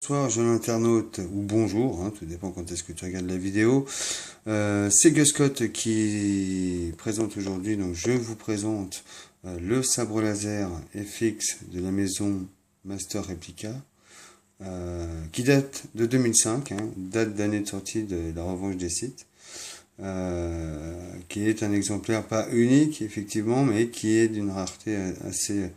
Bonsoir jeune internaute, ou bonjour, tout dépend quand est-ce que tu regardes la vidéo. C'est Gus Scott qui présente aujourd'hui, donc je vous présente le sabre laser FX de la maison Master Replica, qui date de 2005, date d'année de sortie de la revanche des Sith, qui est un exemplaire pas unique effectivement, mais qui est d'une rareté assez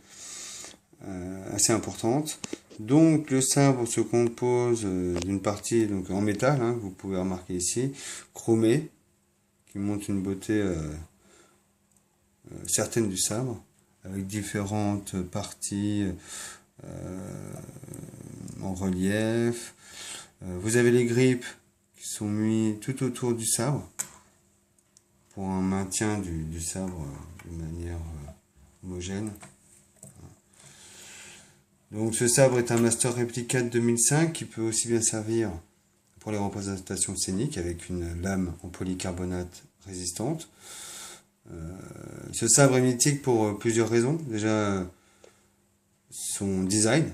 importante. Donc le sabre se compose d'une partie donc en métal, que vous pouvez remarquer ici, chromée, qui montre une beauté certaine du sabre, avec différentes parties en relief. Vous avez les grippes qui sont mis tout autour du sabre, pour un maintien du sabre de manière homogène. Donc ce sabre est un Master Replica de 2005 qui peut aussi bien servir pour les représentations scéniques avec une lame en polycarbonate résistante. Ce sabre est mythique pour plusieurs raisons. Déjà, son design.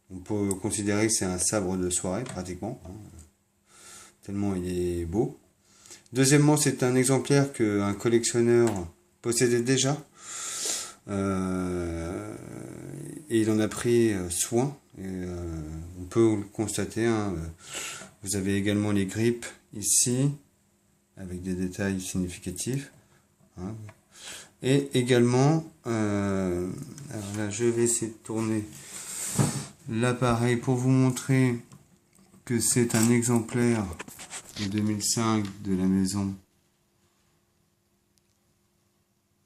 On peut considérer que c'est un sabre de soirée pratiquement, tellement il est beau. Deuxièmement, c'est un exemplaire qu'un collectionneur possédait déjà. Et il en a pris soin, et on peut le constater. Vous avez également les grippes ici, avec des détails significatifs. Et également, alors là je vais essayer de tourner l'appareil pour vous montrer que c'est un exemplaire de 2005 de la maison.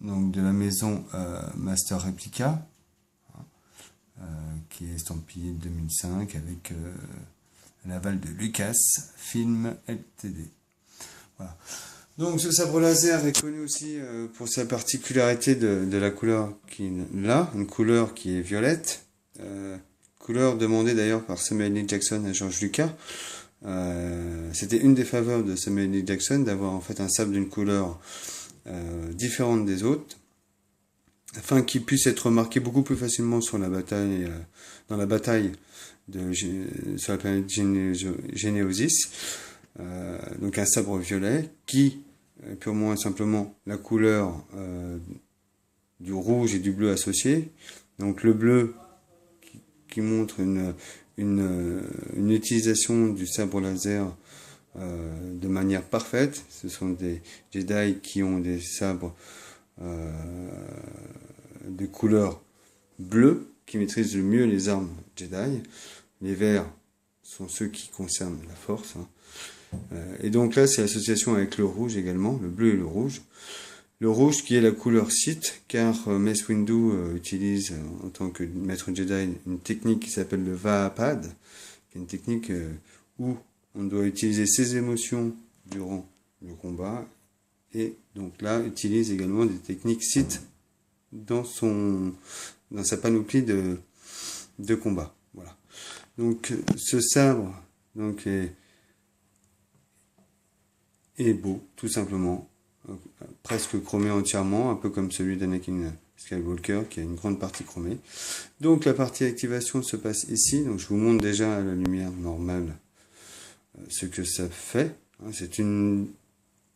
Donc de la maison Master Replica, qui est estampillé de 2005 avec l'aval de Lucas Film Ltd. Voilà. Donc ce sabre laser est connu aussi pour sa particularité de la couleur qu'il a, une couleur qui est violette, couleur demandée d'ailleurs par Samuel L. Jackson à George Lucas. C'était une des faveurs de Samuel L. Jackson d'avoir en fait un sabre d'une couleur différentes des autres, afin qu'ils puissent être remarqués beaucoup plus facilement sur la bataille, dans la bataille sur la planète Geonosis. Donc un sabre violet qui est purement et simplement la couleur du rouge et du bleu associé. Donc le bleu qui montre une utilisation du sabre laser de manière parfaite. Ce sont des Jedi qui ont des sabres de couleur bleue, qui maîtrisent le mieux les armes Jedi. Les verts sont ceux qui concernent la force. Et donc là, c'est l'association avec le rouge également, le bleu et le rouge. Le rouge qui est la couleur Sith, car Mace Windu utilise en tant que maître Jedi une technique qui s'appelle le Vahapad, qui est une technique où on doit utiliser ses émotions durant le combat, et donc là utilise également des techniques Sith dans sa panoplie de combat. Voilà. Donc ce sabre donc est beau, tout simplement, presque chromé entièrement, un peu comme celui d'Anakin Skywalker qui a une grande partie chromée. Donc la partie activation se passe ici. Donc je vous montre déjà à la lumière normale ce que ça fait. C'est une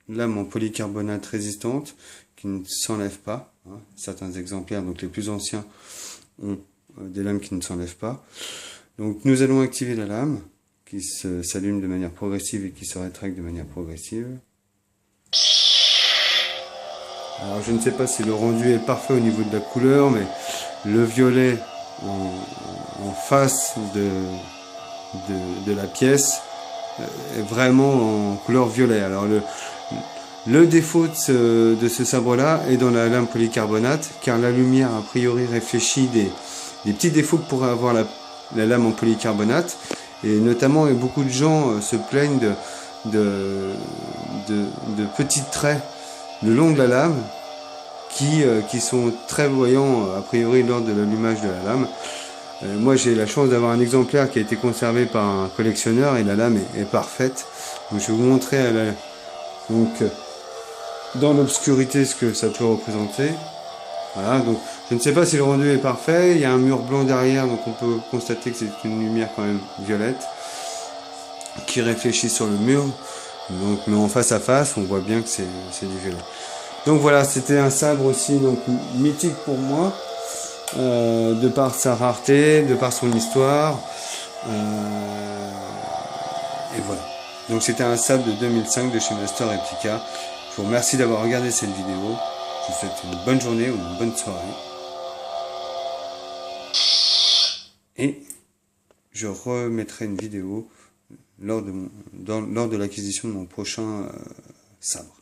lame en polycarbonate résistante qui ne s'enlève pas. Certains exemplaires, donc les plus anciens, ont des lames qui ne s'enlèvent pas. Donc nous allons activer la lame qui s'allume de manière progressive et qui se rétracte de manière progressive. Alors je ne sais pas si le rendu est parfait au niveau de la couleur, mais le violet en face de la pièce est vraiment en couleur violet. Alors le défaut de ce sabre là est dans la lame polycarbonate, car la lumière a priori réfléchit des petits défauts que pourrait avoir la lame en polycarbonate, et notamment beaucoup de gens se plaignent de petits traits le long de la lame qui sont très voyants a priori lors de l'allumage de la lame. Moi j'ai la chance d'avoir un exemplaire qui a été conservé par un collectionneur et la lame est parfaite. Donc, je vais vous montrer dans l'obscurité ce que ça peut représenter. Voilà, donc je ne sais pas si le rendu est parfait. Il y a un mur blanc derrière, donc on peut constater que c'est une lumière quand même violette qui réfléchit sur le mur. Donc, mais en face à face, on voit bien que c'est du violet. Donc voilà, c'était un sabre aussi donc mythique pour moi, de par sa rareté, de par son histoire. Et voilà. Donc c'était un sabre de 2005 de chez Master Replica. Je vous remercie d'avoir regardé cette vidéo. Je vous souhaite une bonne journée ou une bonne soirée. Et je remettrai une vidéo lors de l'acquisition de mon prochain sabre.